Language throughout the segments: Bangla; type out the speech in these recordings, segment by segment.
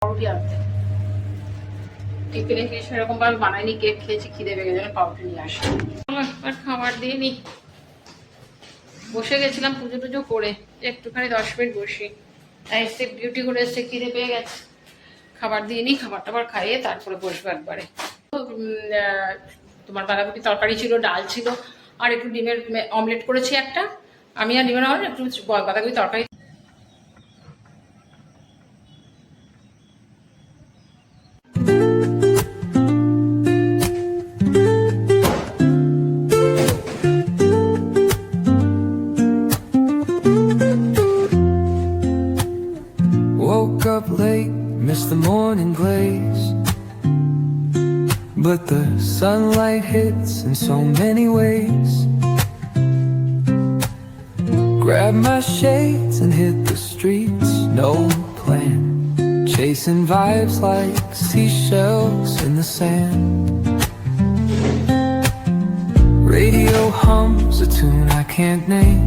পাউরুটি আনতে টিফিনে খেয়ে সেরকম ভাবে বানাইনি, কেক খেয়েছি, খিদে পেয়ে গেছে, পাউরুটি নিয়ে আসি। একবার খাবার দিয়ে নি। বসে গেছিলাম পুজো টুজো করে, একটুখানি 10 মিনিট বসি, এসে ডিউটি করে এসে খিদে পেয়ে গেছে, খাবার দিয়ে নি, খাবার টাবার খাইয়ে তারপরে বসবো একবারে। তোমার বাঁধাকপি তরকারি ছিল, ডাল ছিল, আর একটু ডিমের অমলেট করেছি একটা, আমি আর ডিমের অমলেট, একটু বাঁধাকপি তরকারি। Woke up late, missed the morning glaze, but the sunlight hits in so many ways. Grab my shades and hit the streets, no plan, chasing vibes like seashells in the sand. Radio hums a tune I can't name,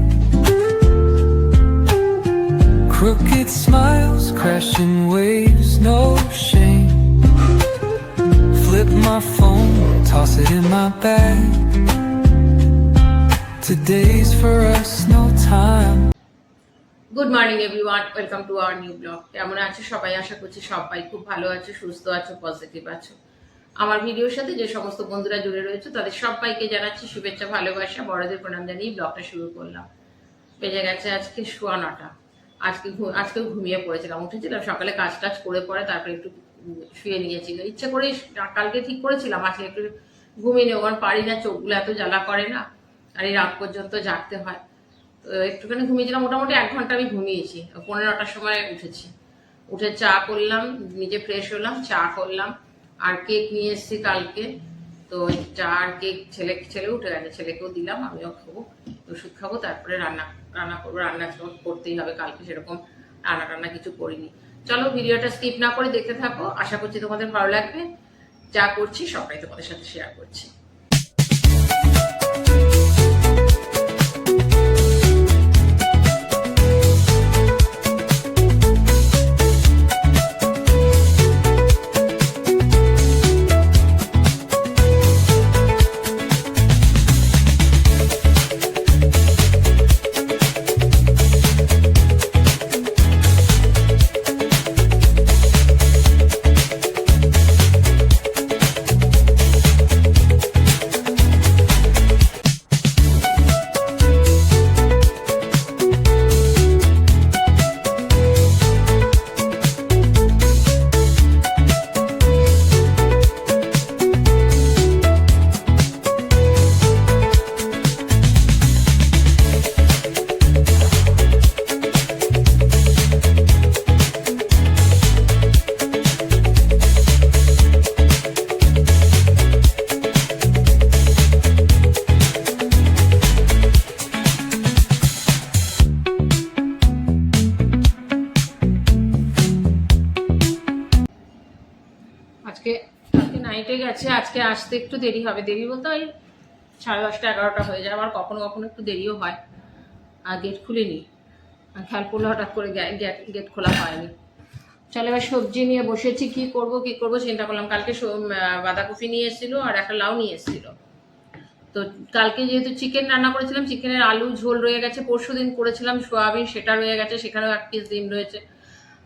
crooked smiles, crashing waves, no shame. Flip my phone, toss it in my bag. Today's for us, no time. Good morning everyone, welcome to our new blog. কেমন আছো সবাই? আশা করছি সবাই খুব ভালো আছো, সুস্থ আছো, পজিটিভ আছো। আমার ভিডিওর সাথে যে সমস্ত বন্ধুরা জুড়ে রয়েছে তাদের সবাইকে জানাচ্ছি শুভেচ্ছা, ভালোবাসা, বড়দের প্রণাম জানিয়ে ব্লগটা শুরু করলাম। বেজে গেছে আজকে 9:15। আজকেও ঘুমিয়ে পড়েছিলাম, উঠেছিলাম সকালে, কাজ টাজ করে পরে তারপরে একটু শুয়ে নিয়েছিল, ইচ্ছে করে কালকে ঠিক করেছিলাম আজকে একটু ঘুমিয়ে নেবো, কারণ পারি না, চোখগুলো এত জ্বালা করে না, আর এই রাত পর্যন্ত জাগতে হয়। তো একটুখানি ঘুমিয়েছিলাম, মোটামুটি 1 ঘন্টা আমি ঘুমিয়েছি। 15টার সময় উঠেছি, উঠে চা করলাম, নিজে ফ্রেশ হলাম, চা করলাম, আর কেক নিয়ে এসেছি কালকে। তো চা আর কেক ছেলে উঠে গেছে, ছেলেকেও দিলাম, আমিও খাবো, ওষুধ খাবো, তারপরে রান্না করবো। রান্না করতেই হবে, কালকে সেরকম রান্না কিছু করিনি। চলো ভিডিওটা স্কিপ না করে দেখতে থাকো, আশা করছি তোমাদের ভালো লাগবে। যা করছি সবাই তোমাদের সাথে শেয়ার করছি। আজকে নাইটে গেছে, আজকে আসতে একটু দেরি হবে, দেরি বলতে ওই 10:30 11টা হয়ে যায়, আবার কখনো কখনো একটু দেরিও হয়। আর গেট খুলিনি, খেয়াল করলে হঠাৎ করে গেট খোলা হয়নি। চলে এবার সবজি নিয়ে বসেছি, কি করব চিন্তা করলাম। কালকে বাঁধাকপি নিয়ে এসেছিলো আর একটা লাউ নিয়ে এসেছিলো। তো কালকে যেহেতু চিকেন রান্না করেছিলাম, চিকেনের আলু ঝোল রয়ে গেছে, পরশুদিন করেছিলাম সোয়াবিন, সেটা রয়ে গেছে, সেখানেও 1 পিস ডিম রয়েছে।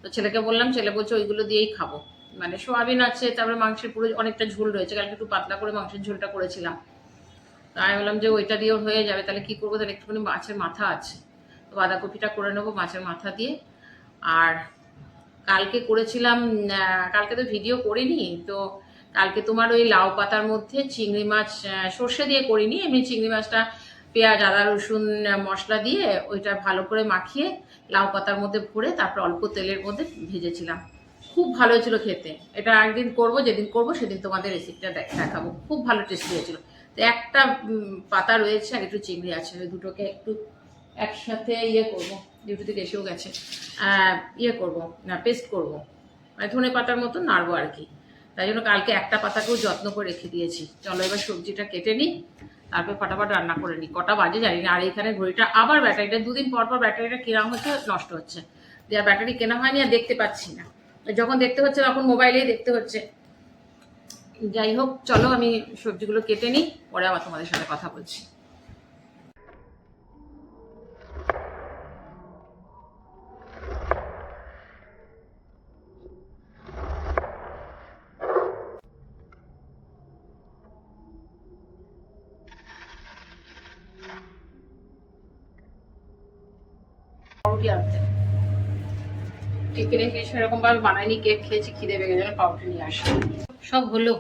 তো ছেলেকে বললাম, ছেলে বলছে ওইগুলো দিয়েই খাবো, মানে সোয়াবিন আছে, তারপরে মাংসের পুরো অনেকটা ঝোল রয়েছে, কালকে একটু পাতলা করে মাংসের ঝোলটা করেছিলাম। তো আমি বললাম যে ওইটা দিয়েও হয়ে যাবে, তাহলে কি করবো, তাহলে একটুখানি মাছের মাথা আছে, তো বাঁধাকপিটা করে নেবো মাছের মাথা দিয়ে। আর কালকে করেছিলাম, কালকে তো ভিডিও করিনি, তো কালকে তোমার ওই লাউ পাতার মধ্যে চিংড়ি মাছ, সর্ষে দিয়ে করিনি, এমনি চিংড়ি মাছটা পেঁয়াজ আদা রসুন মশলা দিয়ে ওইটা ভালো করে মাখিয়ে লাউ পাতার মধ্যে ভরে তারপর অল্প তেলের মধ্যে ভেজেছিলাম। খুব ভালো হয়েছিল খেতে। এটা একদিন করবো, যেদিন করবো সেদিন তোমাদের রেসিপিটা দেখাবো, খুব ভালো টেস্টি হয়েছিল। তো একটা পাতা রয়েছে আর একটু চিংড়ি আছে, ওই দুটোকে একটু একসাথে করবো, ডিউটি থেকে এসেও গেছে, করবো না, পেস্ট করবো, মানে ধনে পাতার মতো নাড়বো আর কি। তাই জন্য কালকে একটা পাতাকেও যত্ন করে রেখে দিয়েছি। চলো এবার সবজিটা কেটে নিই, তারপর ফটাফট রান্না করে নিই। কটা বাজে জানি না। আর এখানে ঘড়িটা আবার ব্যাটারিটা 2 দিন পর ব্যাটারিটা কেনা হচ্ছে, নষ্ট হচ্ছে, যে আর ব্যাটারি কেনা হয়নি, আর দেখতে পাচ্ছি না। যখন দেখতে হচ্ছে তখন মোবাইলেই দেখতে হচ্ছে। যাই হোক, চলো আমি সবজিগুলো কেটে নিই, পরে আবার তোমাদের সাথে কথা বলছি। পাউরুটি আনতে টিফিনে খেয়ে সেরকম ভাবে বানাইনি, কেক খেয়েছি, খিদে পেয়ে গেছে, পাউরুটি নিয়ে আসি। সব হলো,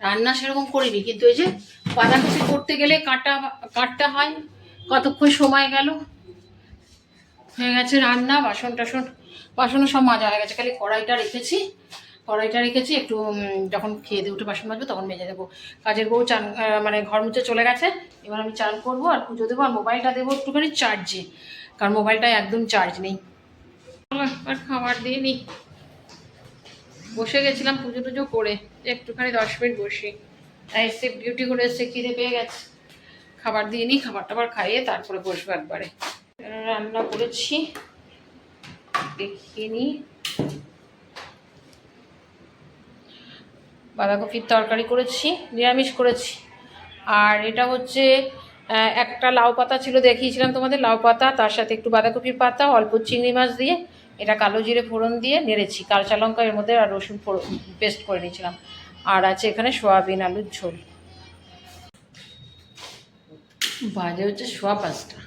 রান্না সেরকম করিনি, কিন্তু ওই যে বাঁধাকপি করতে গেলে কাটতে হয়, কতক্ষণ সময় গেল। হয়ে গেছে রান্না, বাসনও সব মাজা হয়ে গেছে, খালি কড়াইটা রেখেছি একটু, যখন খেয়ে দিয়ে উঠে বাসন মাজবো তখন মেজে দেবো। কাজের বউ চান মানে ঘর মুছে চলে গেছে, এবার আমি চান করবো আর পুজো দেবো, আর মোবাইলটা দেবো একটুখানি চার্জে, কারণ মোবাইলটায় একদম চার্জ নেই। আর খাবার দিয়ে নিই, বসে গেছিলাম পুজো টুজো করে, একটুখানি 10 মিনিট বসি, এসে ডিউটি করে এসে খিদে পেয়ে গেছে, খাবার দিয়ে নিই, খাবার টাবার খাইয়ে তারপরে বসবো একবারে। রান্না করেছি দেখিয়ে নিই, বাঁধাকপির তরকারি করেছি, নিরামিষ করেছি। আর এটা হচ্ছে একটা লাউ পাতা ছিল, দেখিয়েছিলাম তোমাদের, লাউ পাতা, তার সাথে একটু বাঁধাকপির পাতা, অল্প চিংড়ি মাছ দিয়ে এটা কালো জিরে ফোড়ন দিয়ে নেড়েছি, কাঁচা লঙ্কা এর মধ্যে আর রসুন পেস্ট করে নিয়েছিলাম। আর আছে এখানে সয়াবিন আলুর ঝোল। বাজে হচ্ছে 5:15,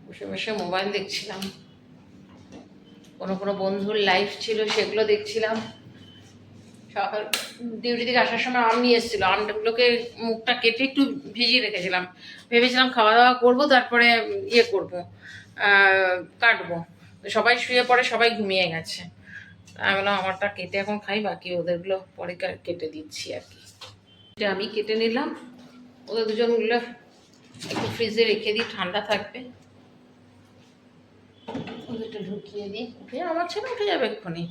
বসে বসে মোবাইল দেখছিলাম, কোনো বন্ধুর লাইভ ছিল সেগুলো দেখছিলাম। সকাল ডিউটি থেকে আসার সময় আম নিয়ে এসেছিলো, আমগুলোকে মুখটা কেটে একটু ভিজিয়ে রেখেছিলাম, ভেবেছিলাম খাওয়া দাওয়া করবো তারপরে করবো, কাটবো। সবাই শুয়ে পড়ে, সবাই ঘুমিয়ে গেছে, আমি বললাম আমারটা কেটে এখন খাই, বাকি ওদেরগুলো পরে কেটে দিচ্ছি আর কি। এটা আমি কেটে নিলাম, ওদের দুজনগুলো একটু ফ্রিজে রেখে দিই, ঠান্ডা থাকবে। ওদেরটা ঢুকিয়ে দিই, আমার ছেলে উঠে যাবে এক্ষুনি,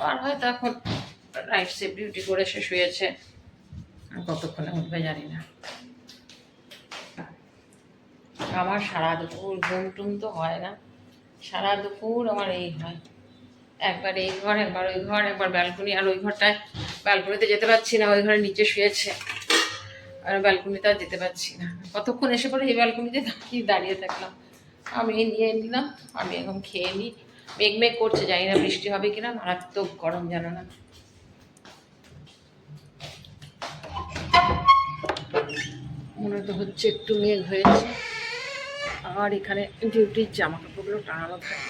আর হয়তো এখন রাইট সেফ ডিউটি করে সে শুয়েছে, আর কতক্ষণে উঠবে জানি না। আমার সারা দুপুর ঘুম টুম তো হয় না, সারা দুপুর আমার এই হয়, একবার এই ঘর, একবার ওই ঘর, একবার ব্যালকনি, আর ওই ঘরটায় ব্যালকনিতে যেতে পারছি না, ওই ঘরে নিচে শুয়েছে, আর ব্যালকনিতে আর যেতে পারছি না। কতক্ষণ এসে পরে এই ব্যালকনিতে দাঁড়িয়ে থাকলাম। আমি নিয়ে নিলাম, আমি এখন খেয়ে নিই, মেঘ করছে, জানি না বৃষ্টি হবে কিনা, মারাত্মক গরম জানো না। মনে তো হচ্ছে একটু মেঘ হয়েছে, আর এখানে ডিউটির জামা কাপড়গুলো টানানো থাকে।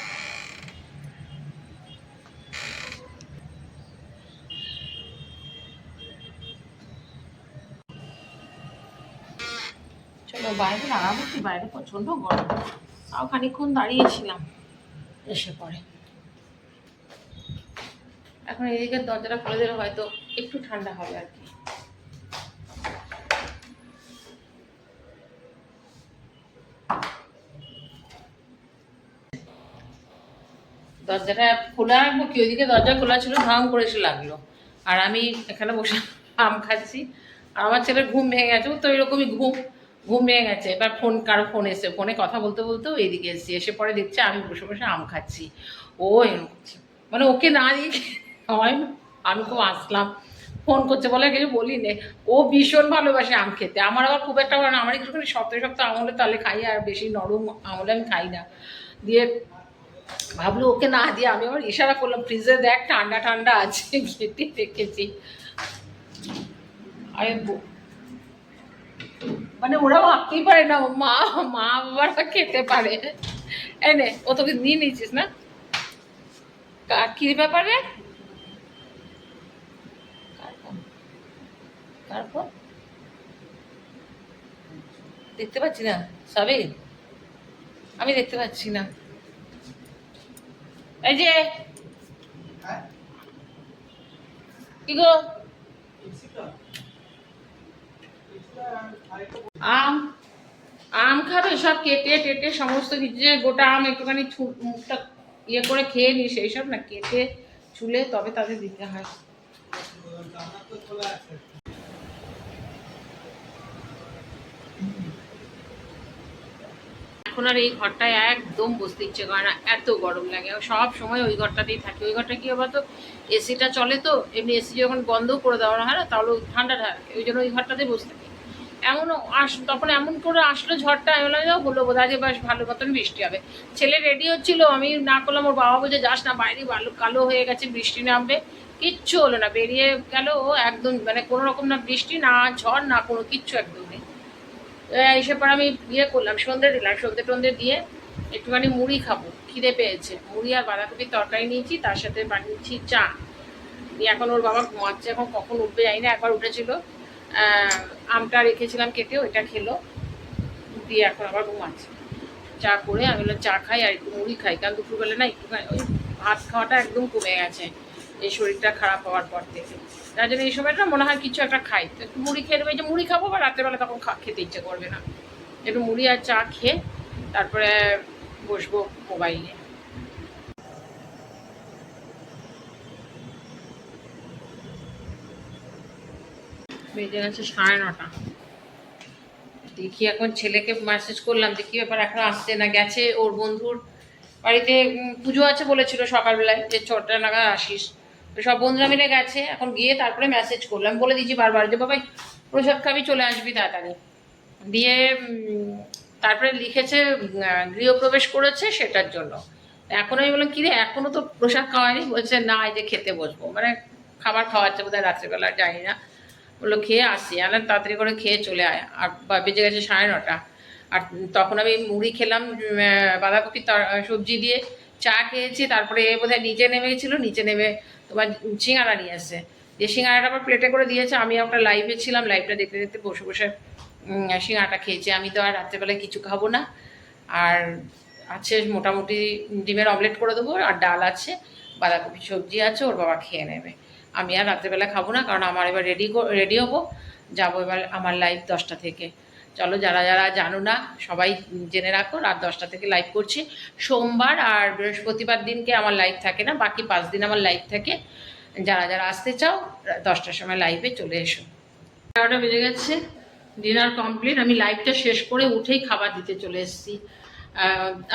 চলো বাইরে দাঁড়াবো, কি বাইরে প্রচন্ড গরম, তাও খানিকক্ষণ দাঁড়িয়েছিলাম, এসে পরে এখন এদিকে দরজাটা খুলে দিলে হয়তো একটু ঠান্ডা হবে আর কি। দরজাটা খোলা রাখবো কি, ওইদিকে দরজা খোলা ছিল, ধাম করে এসে লাগলো, আর আমি এখানে বসে আম খাচ্ছি, আর আমার ছেলের ঘুম ভেঙে গেছে, ও তো এরকমই ঘুম ভেঙে গেছে। এবার কারো ফোন এসে, ফোনে কথা বলতে বলতেও এইদিকে এসেছি, এসে পরে দেখছে আমি বসে বসে আম খাচ্ছি, ও এরকম করছে, মানে ওকে না দিয়ে হয় না। আমি খুব আসলাম, ফোন করছে বলে কিছু বলি নে, ও ভীষণ ভালোবাসে আম খেতে, আমার আবার খুব একটা ভালো না, আমার একটুখানি শক্ত শক্ত আম হলে তাহলে খাই, আর বেশি নরম আম হলে আমি খাই না। দিয়ে ভাবলো ওকে না দিয়ে আমি আবার ইশারা করলাম, ফ্রিজে দেখ ঠান্ডা ঠান্ডা আছে, ঘেটে রেখেছি। আরে মানে ওরা ভাবতেই পারে না মা বাবারা খেতে পারে। এনে ও তোকে নিয়ে নিয়েছিস না, কি ব্যাপারে, তারপর দেখতে পাচ্ছি না সবে, আমি দেখতে পাচ্ছি না, এই যে কি গো, আম খাবে সব কেটে টেটে সমস্ত কিছু, গোটা আম একটুখানি মুখটা করে খেয়ে নি, সেই সব না কেটে চুলে তবে তাদের দিতে হয়। এখন আর এই ঘরটায় একদম বসতে ইচ্ছে করে না, এত গরম লাগে। সব সময় ওই ঘরটাতেই থাকি। ওই ঘরটা কি হবে তো, এসিটা চলে, তো এমনি এসি যখন বন্ধও করে দেওয়া হয় না তাহলে ঠান্ডা থাকে, ওই জন্য ওই ঘরটাতেই বসে থাকি। এমনও তখন এমন করে আসলো ঝড়টা, আমি বললাম হলো বোধ হয় বেশ ভালো মতন বৃষ্টি হবে। ছেলে রেডি হচ্ছিল, আমি না করলাম, ওর বাবা বলছে যাস না, বাইরে ভালো কালো হয়ে গেছে, বৃষ্টি নামবে। কিচ্ছু হলো না, বেরিয়ে গেল ও একদম, মানে কোনো রকম না বৃষ্টি না ঝড় না কোনো কিচ্ছু, একদম নেই। এসে পর আমি ইয়ে করলাম, সন্ধ্যে দিলাম, সন্ধ্যে টন্ধে দিয়ে একটুখানি মুড়ি খাবো, খিদে পেয়েছে। মুড়ি আর বাঁধাকপির তরকারি নিয়েছি, তার সাথে বানিয়েছি চা। দিয়ে এখন ওর বাবা ঘুমাচ্ছে, এখন কখন উঠবে জানি না, একবার উঠেছিল, আমটা রেখেছিলাম কেটে, ওইটা খেলো, দিয়ে এখন আবার ঘুমাচ্ছে। চা করে আমি বললাম চা খাই আর একটু মুড়ি খাই, কারণ দুপুরবেলা না একটুখানি ওই ভাত খাওয়াটা একদম কমে গেছে এই শরীরটা খারাপ হওয়ার পর থেকে। তার জন্য এই সময়টা মনে হয় কিছু একটা খাই, তো একটু মুড়ি খেয়ে দেবো, এই যে মুড়ি খাবো, বা রাত্রেবেলা তখন খেতে ইচ্ছে করবে না। একটু মুড়ি আর চা খেয়ে তারপরে বসবো মোবাইল নিয়ে। বেজে গেছে 9:30। দেখি এখন ছেলেকে মেসেজ করলাম, দেখি ব্যাপার, এখন আসছে না, গেছে ওর বন্ধুর বাড়িতে পুজো আছে বলেছিল সকালবেলায়, যে 6টা নাগাদ আসিস। তো সব বন্ধুরা মিলে গেছে, এখন গিয়ে তারপরে মেসেজ করলাম, বলে দিয়েছি বারবার যে বাবা প্রসাদ খাবি, চলে আসবি তাড়াতাড়ি। দিয়ে তারপরে লিখেছে গৃহপ্রবেশ করেছে সেটার জন্য। এখন আমি বললাম কিরে এখনো তো প্রসাদ খাওয়ায়নি, বলছে না এই যে খেতে বসবো, মানে খাবার খাওয়াচ্ছে বোধহয় রাত্রেবেলা, জানি না। বললো খেয়ে আসি, আর তাড়াতাড়ি করে খেয়ে চলে আয়। আর বেজে গেছে 9:30। আর তখন আমি মুড়ি খেলাম, বাঁধাকপি সবজি দিয়ে চা খেয়েছি। তারপরে বোধহয় নিচে নেমে গেছিলো, নিচে নেমে তোমার সিঙ্গাড়া নিয়ে আসছে, দিয়ে সিঙ্গাড়াটা আবার প্লেটে করে দিয়েছে। আমি একটা লাইভে ছিলাম, লাইভটা দেখতে দেখতে বসে বসে সিঙ্গাড়াটা খেয়েছি। আমি তো আর রাত্রেবেলায় কিছু খাবো না। আর আছে মোটামুটি ডিমের অমলেট করে দেবো, আর ডাল আছে, বাঁধাকপি সবজি আছে, ওর বাবা খেয়ে নেবে। আমি আর রাত্রেবেলা খাবো না, কারণ আমার এবার রেডি হবো, যাবো এবার আমার লাইভ 10টা থেকে। চলো যারা যারা জানো না সবাই জেনে রাখো, রাত 10টা থেকে লাইভ করছি। সোমবার আর বৃহস্পতিবার দিনকে আমার লাইভ থাকে না, বাকি 5 দিন আমার লাইভ থাকে। যারা যারা আসতে চাও 10টার সময় লাইভে চলে এসো। 11টা বেজে গেছে, ডিনার কমপ্লিট। আমি লাইভটা শেষ করে উঠেই খাবার দিতে চলে এসেছি।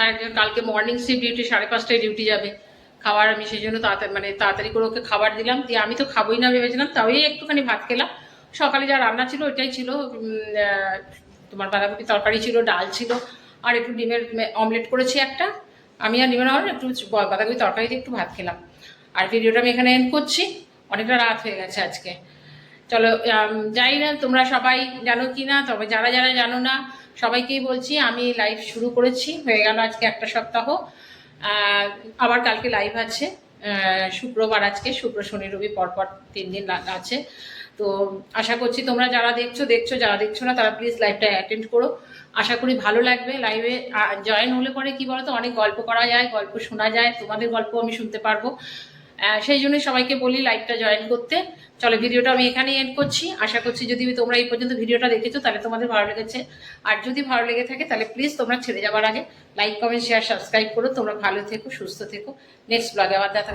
আর কালকে মর্নিং শিফট ডিউটি, 5:30টায় ডিউটি যাবে। খাবার আমি সেই জন্য তাড়াতাড়ি করে ওকে খাবার দিলাম, দিয়ে আমি তো খাবোই না ভেবেছিলাম, তাই একটুখানি ভাত খেলাম। সকালে যা রান্না ছিল ওইটাই ছিল, তোমার বাঁধাকপি তরকারি ছিল, ডাল ছিল, আর একটু ডিমের অমলেট করেছি একটা। আমি আর ডিমের অমলেট একটু বাঁধাকপি তরকারি দিয়ে একটু ভাত খেলাম। আর ভিডিওটা আমি এখানে এন্ড করছি, অনেকটা রাত হয়ে গেছে আজকে। চলো, জানি না তোমরা সবাই জানো কি না, তবে যারা যারা জানো না সবাইকেই বলছি, আমি লাইভ শুরু করেছি, হয়ে গেল আজকে একটা সপ্তাহ। আবার কালকে লাইভ আছে, শুক্রবার, আজকে শুক্র শনি রবি পরপর 3 দিন আছে। তো আশা করছি তোমরা যারা দেখছো, যারা দেখছো না তারা প্লিজ লাইভটা অ্যাটেন্ড করো। আশা করি ভালো লাগবে। লাইভে জয়েন হলে পরে কি বলতো, অনেক গল্প করা যায়, গল্প শোনা যায়, তোমাদের গল্প আমি শুনতে পারবো। সেই জন্যই সবাইকে বলি লাইভটা জয়েন করতে। চলো, ভিডিওটা আমি এখানেই এন্ড করছি। আশা করছি যদি তোমরা এই পর্যন্ত ভিডিওটা দেখেছো তাহলে তোমাদের ভালো লেগেছে। আর যদি ভালো লেগে থাকে তাহলে প্লিজ তোমরা ছেড়ে যাওয়ার আগে লাইক, কমেন্ট, শেয়ার, সাবস্ক্রাইব করো। তোমরা ভালো থেকো, সুস্থ থেকো। নেক্সট ব্লগে আবার দেখা